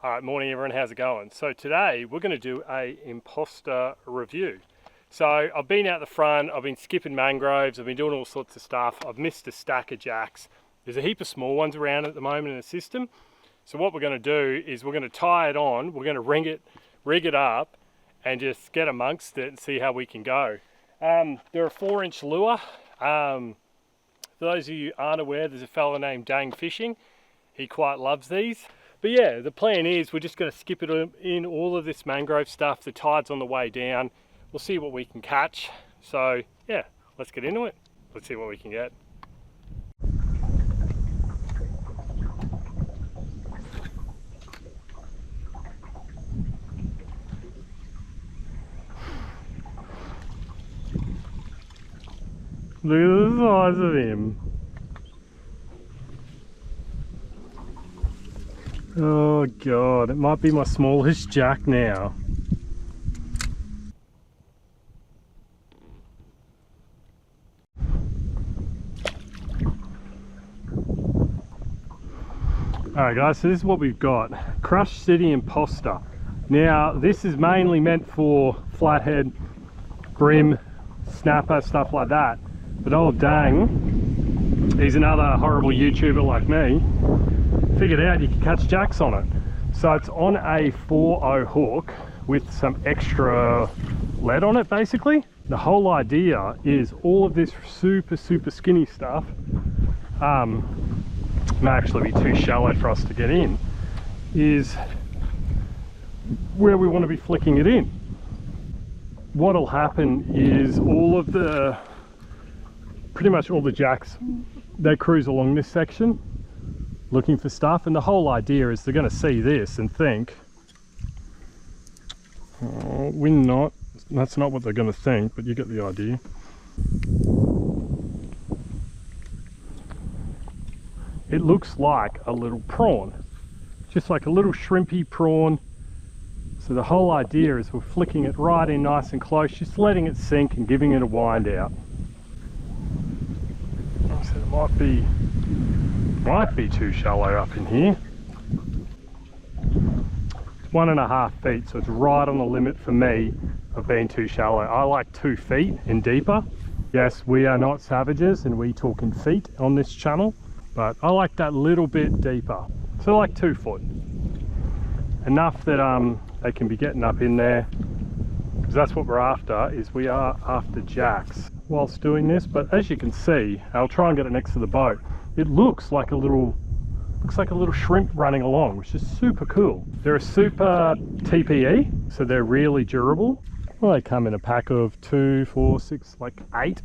Alright, morning everyone, how's it going? So today we're going to do a imposter review. So I've been out the front, I've been skipping mangroves, I've been doing all sorts of stuff. I've missed a stack of jacks. There's a heap of small ones around at the moment in the system. So what we're going to do is we're going to tie it on, we're going to rig it up and just get amongst it and see how we can go. They're a 4-inch lure. For those of you who aren't aware, there's a fella named Dang Fishing. He quite loves these. But yeah, the plan is we're just going to skip it in all of this mangrove stuff. The tide's on the way down. We'll see what we can catch. So yeah, let's get into it. Let's see what we can get. Look at the size of him. Oh God, it might be my smallest jack now. Alright guys, so this is what we've got. Crush City Imposter. Now this is mainly meant for flathead, brim, snapper, stuff like that. But old Dang, he's another horrible YouTuber like me, figured out you can catch jacks on it. So it's on a 4.0 hook with some extra lead on it basically. The whole idea is all of this super skinny stuff may actually be too shallow for us to get in, is where we want to be flicking it in. What'll happen is pretty much all the jacks, they cruise along this section looking for stuff, and the whole idea is they're going to see this and think, oh, we're not, that's not what they're going to think, but you get the idea. It looks like a little prawn, just like a little shrimpy prawn. So the whole idea is we're flicking it right in nice and close, just letting it sink and giving it a wind out. So it might be too shallow up in here. It's 1.5 feet, so it's right on the limit for me of being too shallow. I like 2 feet and deeper. Yes, we are not savages and we talk in feet on this channel, but I like that little bit deeper. So like 2 foot. Enough that they can be getting up in there, because that's what we're after, is we are after jacks whilst doing this. But as you can see, I'll try and get it next to the boat. It looks like a little shrimp running along, which is super cool. They're a super TPE, so they're really durable. Well, they come in a pack of 2, 4, 6, like 8.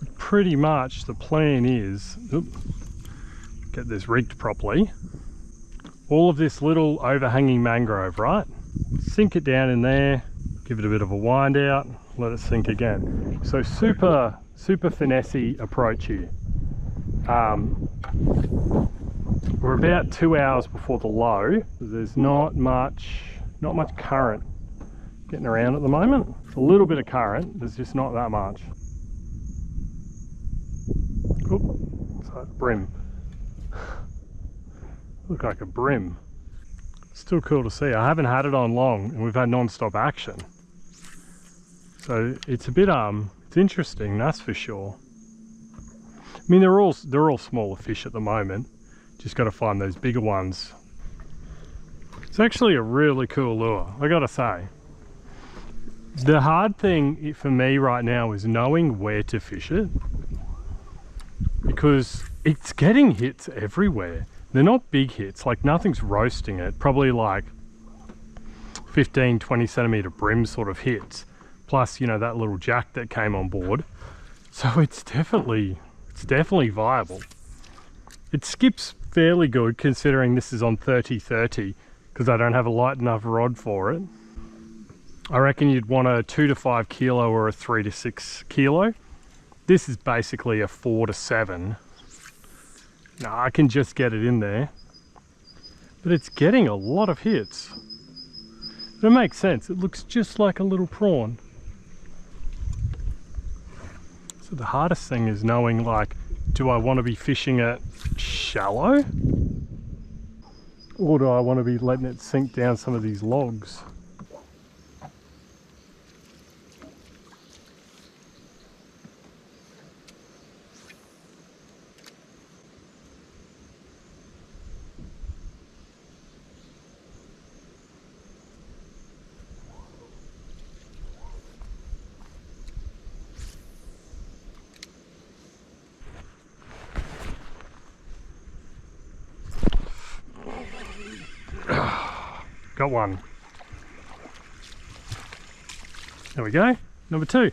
But pretty much the plan is, get this rigged properly. All of this little overhanging mangrove, right? Sink it down in there, give it a bit of a wind out, let it sink again. So super finessey approach here. We're about 2 hours before the low. There's not much current getting around at the moment. It's a little bit of current, there's just not that much. Oop, so brim. Look like a brim. Still cool to see. I haven't had it on long and we've had non-stop action. So it's a bit it's interesting, that's for sure. I mean, they're all smaller fish at the moment. Just got to find those bigger ones. It's actually a really cool lure, I gotta say. The hard thing for me right now is knowing where to fish it, because it's getting hits everywhere. They're not big hits, like nothing's roasting it, probably like 15-20 centimeter brim sort of hits, plus, you know, that little jack that came on board. So it's definitely viable. It skips fairly good considering this is on 30-30, because I don't have a light enough rod for it. I reckon you'd want a 2 to 5 kilo or a 3 to 6 kilo. This is basically a 4 to 7. Now I can just get it in there, but it's getting a lot of hits. But it makes sense, it looks just like a little prawn. So the hardest thing is knowing, like, do I want to be fishing it shallow Or do I want to be letting it sink down some of these logs? Got one. There we go, number 2.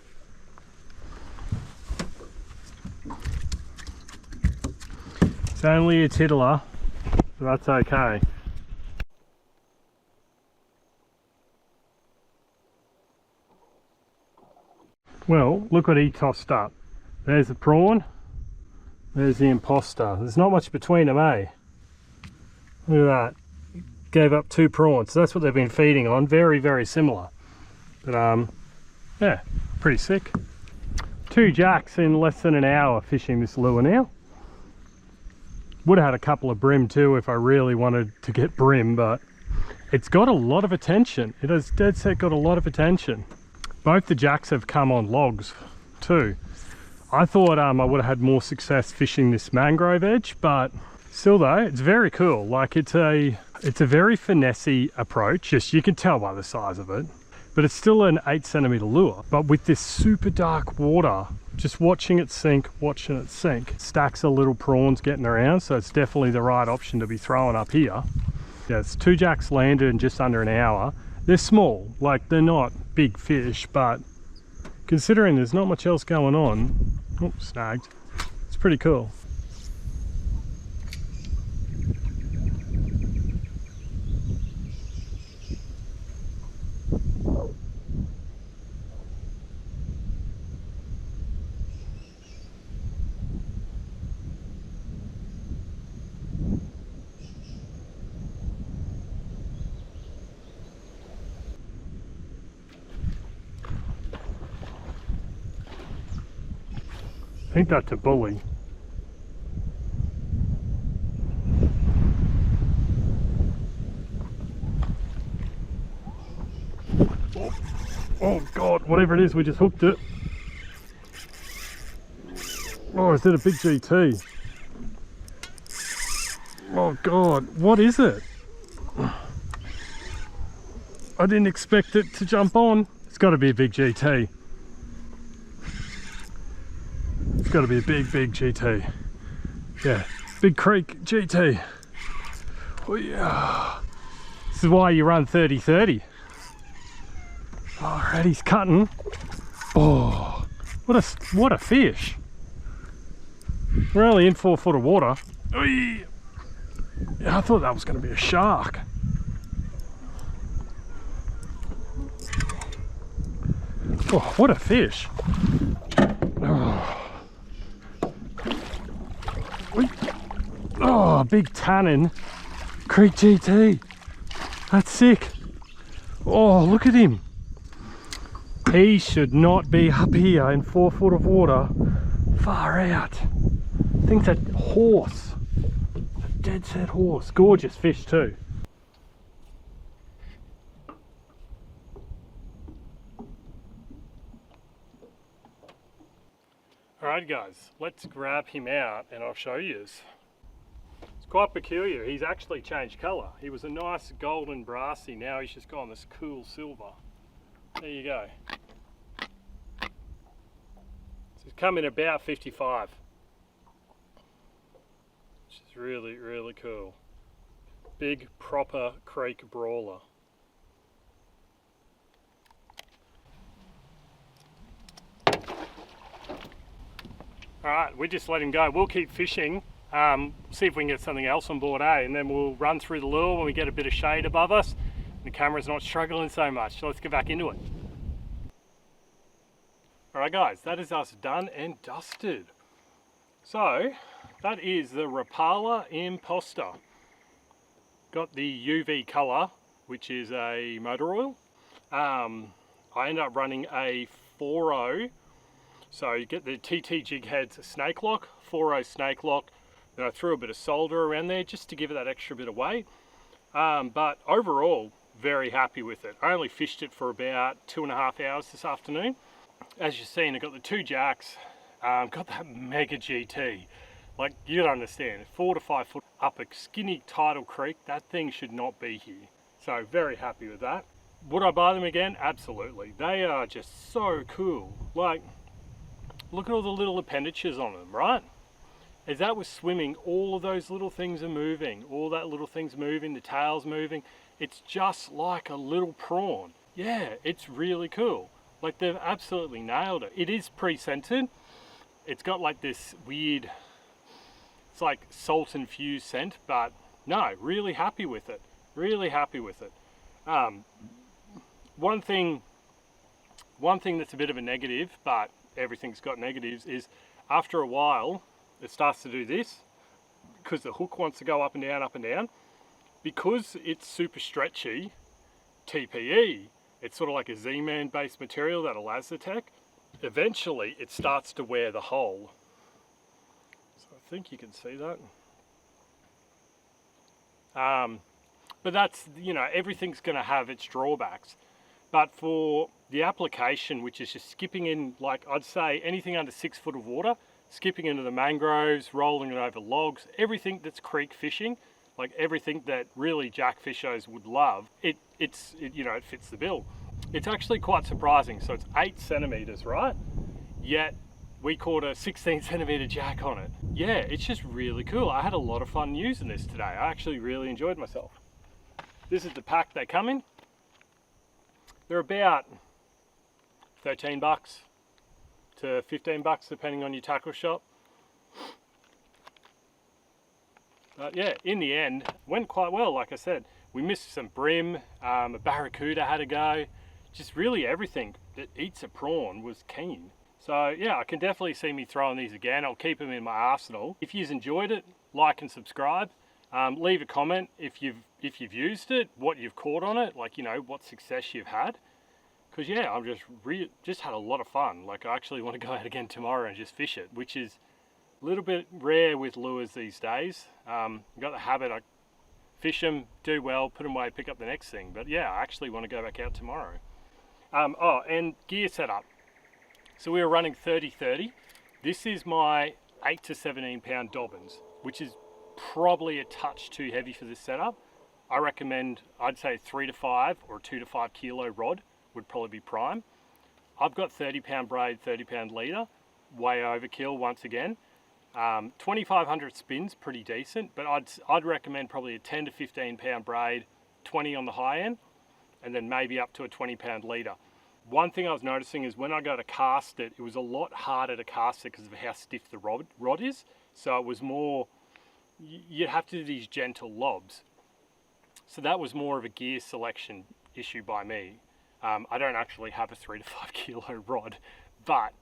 It's only a tiddler, but that's okay. Well, look what he tossed up. There's the prawn, there's the imposter. There's not much between them, eh? Look at that. Gave up 2 prawns, so that's what they've been feeding on. Very, very similar. But yeah, pretty sick. 2 jacks in less than an hour fishing this lure now. Would have had a couple of brim too if I really wanted to get brim, but it's got a lot of attention. It has dead set got a lot of attention. Both the jacks have come on logs too. I thought I would have had more success fishing this mangrove edge, but still though, it's very cool. Like it's a very finessey approach. Just you can tell by the size of it, but it's still an 8cm lure. But with this super dark water, just watching it sink, stacks of little prawns getting around. So it's definitely the right option to be throwing up here. Yeah, it's 2 jacks landed in just under an hour. They're small, like they're not big fish, but considering there's not much else going on, oh, snagged. It's pretty cool. I think that's a bully. Oh God, whatever it is, we just hooked it. Oh, is it a big GT? Oh God, what is it? I didn't expect it to jump on. It's got to be a big GT. It's got to be a big GT. Yeah, big creek GT. Oh yeah. This is why you run 30-30. Alright, he's cutting. Oh, what a fish. We're only in 4 foot of water. Yeah, I thought that was going to be a shark. Oh, what a fish. Oh. Oh, big tannin creek GT. That's sick. Oh, look at him. He should not be up here in 4 foot of water. Far out. I think it's a horse. A dead set horse. Gorgeous fish too. Alright guys, let's grab him out and I'll show you. It's quite peculiar. He's actually changed colour. He was a nice golden brassy, now he's just gone this cool silver. There you go. So he's come in about 55. Which is really, really cool. Big proper creek brawler. Alright, we just let him go. We'll keep fishing, see if we can get something else on board, and then we'll run through the lure when we get a bit of shade above us. The camera's not struggling so much, so let's get back into it. Alright guys, that is us done and dusted. So, that is the Rapala Imposter. Got the UV colour, which is a motor oil. I ended up running a 4.0. So you get the TT jig heads snake lock, 4.0 snake lock. Then I threw a bit of solder around there just to give it that extra bit of weight. But overall, very happy with it. I only fished it for about 2.5 hours this afternoon. As you've seen, I got the 2 jacks, got that mega GT. Like, you don't understand, 4 to 5 foot up a skinny tidal creek, that thing should not be here. So very happy with that. Would I buy them again? Absolutely. They are just so cool. Like, look at all the little appendages on them, right? As that was swimming, all of those little things are moving. All that little thing's moving, the tail's moving. It's just like a little prawn. Yeah, it's really cool. Like, they've absolutely nailed it. It is pre-scented. It's got like this weird, it's like salt infused scent, but no, really happy with it. Really happy with it. One thing that's a bit of a negative, but everything's got negatives, is after a while, it starts to do this, because the hook wants to go up and down, up and down. Because it's super stretchy, TPE, it's sort of like a Z-Man based material, that Elastitech, eventually it starts to wear the hole. So I think you can see that. But that's, you know, everything's going to have its drawbacks. But for the application, which is just skipping in, like I'd say anything under 6 foot of water, skipping into the mangroves, rolling it over logs, everything that's creek fishing, like everything that really jackfishers would love, it fits the bill. It's actually quite surprising. So it's 8 centimeters, right? Yet we caught a 16 centimeter jack on it. Yeah, it's just really cool. I had a lot of fun using this today. I actually really enjoyed myself. This is the pack they come in. They're about 13 bucks to 15 bucks depending on your tackle shop. But yeah, in the end, went quite well. Like I said, we missed some brim, a barracuda had a go. Just really everything that eats a prawn was keen. So yeah, I can definitely see me throwing these again. I'll keep them in my arsenal. If you've enjoyed it, like and subscribe. Leave a comment if you've used it, what you've caught on it, like, you know, what success you've had. Because yeah, I've just had a lot of fun. Like, I actually want to go out again tomorrow and just fish it, which is a little bit rare with lures these days. I've got the habit, I fish them, do well, put them away, pick up the next thing. But yeah, I actually want to go back out tomorrow. Oh, and gear setup. So we were running 30-30. This is my 8 to 17 pound Dobbins, which is probably a touch too heavy for this setup. I recommend, I'd say 3 to 5 or 2 to 5 kilo rod would probably be prime. I've got 30 pound braid, 30 pound leader, way overkill once again. 2,500 spins, pretty decent, but I'd recommend probably a 10 to 15 pound braid, 20 on the high end, and then maybe up to a 20 pound leader. One thing I was noticing is when I go to cast it, it was a lot harder to cast it because of how stiff the rod is. So it was more, you'd have to do these gentle lobs. So that was more of a gear selection issue by me. I don't actually have a 3 to 5 kilo rod, but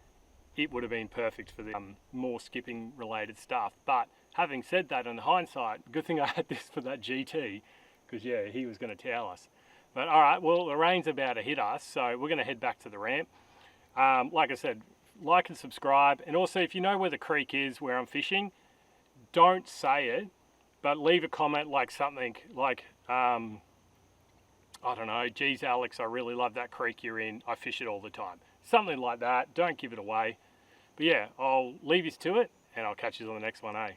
it would have been perfect for the more skipping related stuff. But having said that, in hindsight, good thing I had this for that GT, because yeah, he was going to towel us. But all right, well, the rain's about to hit us, so we're going to head back to the ramp. Like I said, like and subscribe. And also, if you know where the creek is, where I'm fishing, don't say it, but leave a comment like something like, I don't know, geez, Alex, I really love that creek you're in. I fish it all the time. Something like that. Don't give it away. But yeah, I'll leave you to it, and I'll catch you on the next one, eh?